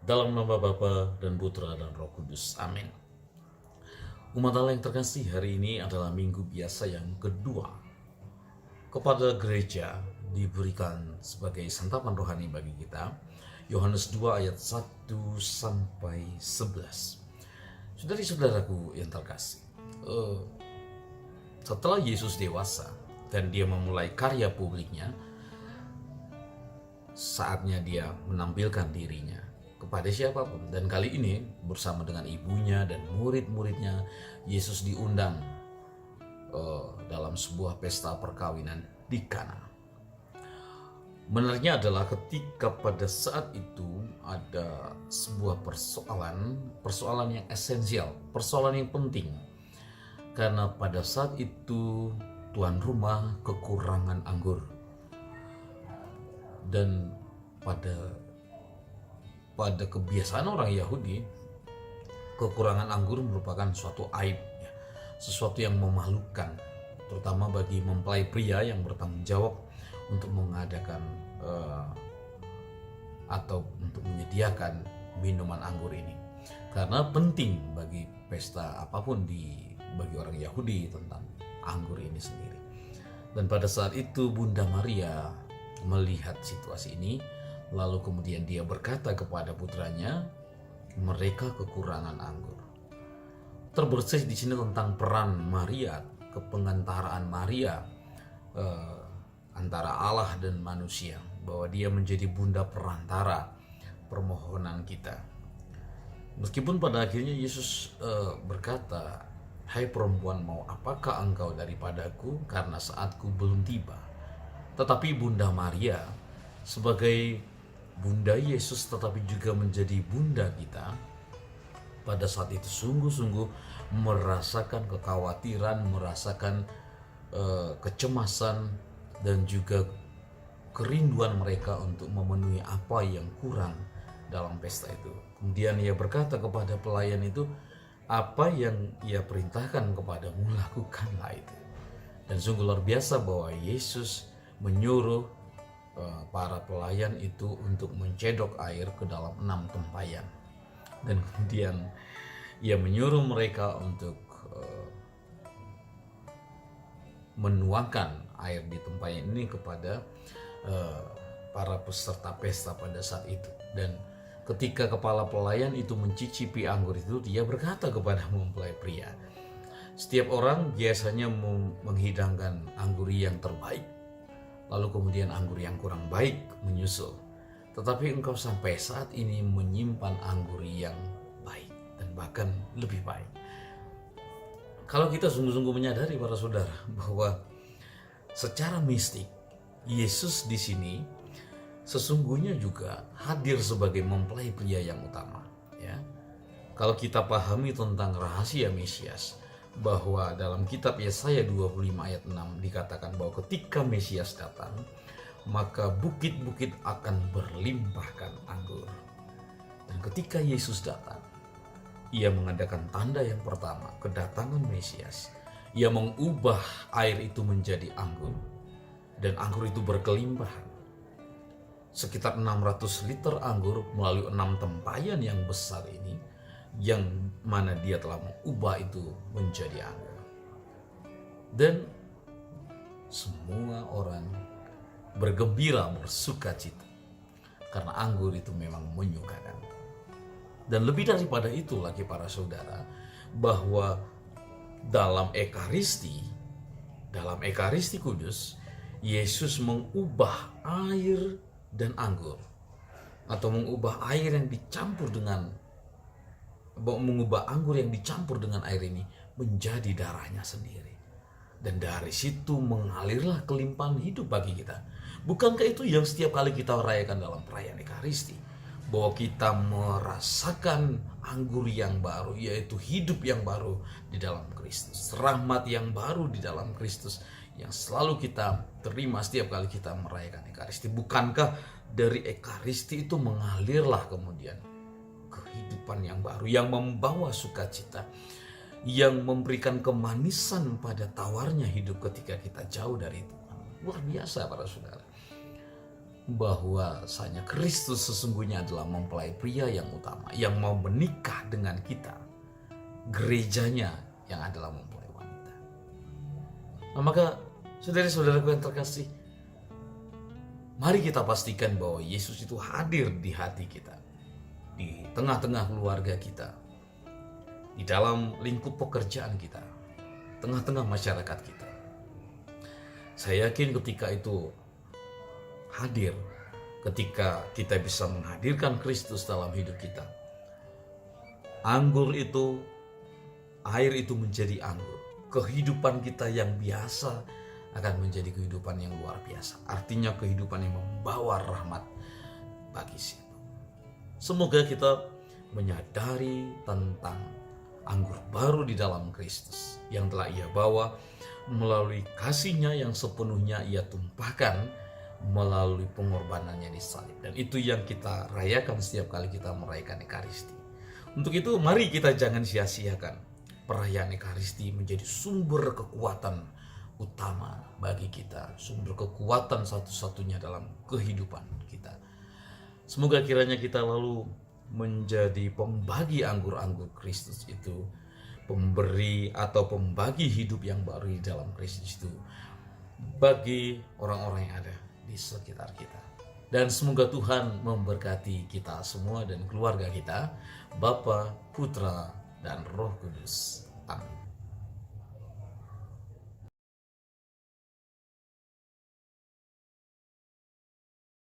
Dalam nama Bapa dan Putra dan Roh Kudus. Amin. Umat Allah yang terkasih, hari ini adalah minggu biasa yang kedua. Kepada gereja diberikan sebagai santapan rohani bagi kita. Yohanes 2 ayat 1 sampai 11. Saudari-saudaraku yang terkasih, setelah Yesus dewasa dan dia memulai karya publiknya, saatnya dia menampilkan dirinya kepada siapapun. Dan kali ini bersama dengan ibunya dan murid-muridnya, Yesus diundang dalam sebuah pesta perkawinan di Kana. Benarnya ketika pada saat itu ada sebuah persoalan yang esensial, persoalan yang penting. Karena pada saat itu tuan rumah kekurangan anggur. Dan pada kebiasaan orang Yahudi, kekurangan anggur merupakan suatu aib, sesuatu yang memalukan, terutama bagi mempelai pria yang bertanggung jawab untuk mengadakan atau untuk menyediakan minuman anggur ini. Karena penting bagi pesta apapun bagi orang Yahudi tentang anggur ini sendiri. Dan pada saat itu Bunda Maria melihat situasi ini, lalu kemudian dia berkata kepada putranya, mereka kekurangan anggur. Terbersih di sini tentang peran Maria, kepengantaraan Maria antara Allah dan manusia, bahwa dia menjadi bunda perantara permohonan kita. Meskipun pada akhirnya Yesus berkata, hai perempuan, mau apakah engkau daripadaku, karena saatku belum tiba. Tetapi Bunda Maria sebagai Bunda Yesus tetapi juga menjadi bunda kita, pada saat itu sungguh-sungguh merasakan kekhawatiran, merasakan kecemasan dan juga kerinduan mereka untuk memenuhi apa yang kurang dalam pesta itu. Kemudian ia berkata kepada pelayan itu, apa yang ia perintahkan kepadamu, lakukanlah itu. Dan sungguh luar biasa bahwa Yesus menyuruh para pelayan itu untuk mencedok air ke dalam 6 tempayan. Dan kemudian ia menyuruh mereka untuk menuangkan air di tempayan ini kepada para peserta pesta pada saat itu. Dan ketika kepala pelayan itu mencicipi anggur itu, dia berkata kepada mempelai pria, setiap orang biasanya menghidangkan anggur yang terbaik, lalu kemudian anggur yang kurang baik menyusul. Tetapi engkau sampai saat ini menyimpan anggur yang baik dan bahkan lebih baik. Kalau kita sungguh-sungguh menyadari para saudara bahwa secara mistik Yesus di sini sesungguhnya juga hadir sebagai mempelai pria yang utama, ya. Kalau kita pahami tentang rahasia Mesias, bahwa dalam kitab Yesaya 25 ayat 6 dikatakan bahwa ketika Mesias datang, maka bukit-bukit akan berlimpahkan anggur. Dan ketika Yesus datang, ia mengadakan tanda yang pertama, kedatangan Mesias. Ia mengubah air itu menjadi anggur, dan anggur itu berkelimpahan. Sekitar 600 liter anggur melalui 6 tempayan yang besar ini, yang mana dia telah mengubah itu menjadi anggur. Dan semua orang bergembira, bersuka cita, karena anggur itu memang menyukakan. Dan lebih daripada itu lagi para saudara, bahwa dalam Ekaristi Kudus, Yesus mengubah air dan anggur, atau mengubah anggur yang dicampur dengan air ini menjadi darahnya sendiri. Dan dari situ mengalirlah kelimpahan hidup bagi kita. Bukankah itu yang setiap kali kita rayakan dalam perayaan Ekaristi, bahwa kita merasakan anggur yang baru, yaitu hidup yang baru di dalam Kristus, rahmat yang baru di dalam Kristus yang selalu kita terima setiap kali kita merayakan Ekaristi. Bukankah dari Ekaristi itu mengalirlah kemudian kehidupan yang baru, yang membawa sukacita, yang memberikan kemanisan pada tawarnya hidup ketika kita jauh dari Tuhan. Luar biasa para saudara. bahwasanya Kristus sesungguhnya adalah mempelai pria yang utama, yang mau menikah dengan kita. Gerejanya yang adalah mempelai wanita. Nah, maka saudara-saudaraku yang terkasih, mari kita pastikan bahwa Yesus itu hadir di hati kita, di tengah-tengah keluarga kita, di dalam lingkup pekerjaan kita, tengah-tengah masyarakat kita. Saya yakin ketika itu hadir, ketika kita bisa menghadirkan Kristus dalam hidup kita, air itu menjadi anggur. Kehidupan kita yang biasa akan menjadi kehidupan yang luar biasa. Artinya kehidupan yang membawa rahmat bagi siapa. Semoga kita menyadari tentang anggur baru di dalam Kristus yang telah Ia bawa melalui kasih-Nya yang sepenuhnya Ia tumpahkan melalui pengorbanannya di salib. Dan itu yang kita rayakan setiap kali kita merayakan Ekaristi. Untuk itu mari kita jangan sia-siakan perayaan Ekaristi menjadi sumber kekuatan utama bagi kita, sumber kekuatan satu-satunya dalam kehidupan kita. Semoga kiranya kita lalu menjadi pembagi anggur-anggur Kristus itu, pemberi atau pembagi hidup yang baru di dalam Kristus itu bagi orang-orang yang ada di sekitar kita. Dan semoga Tuhan memberkati kita semua dan keluarga kita, Bapa, Putra, dan Roh Kudus. Amin.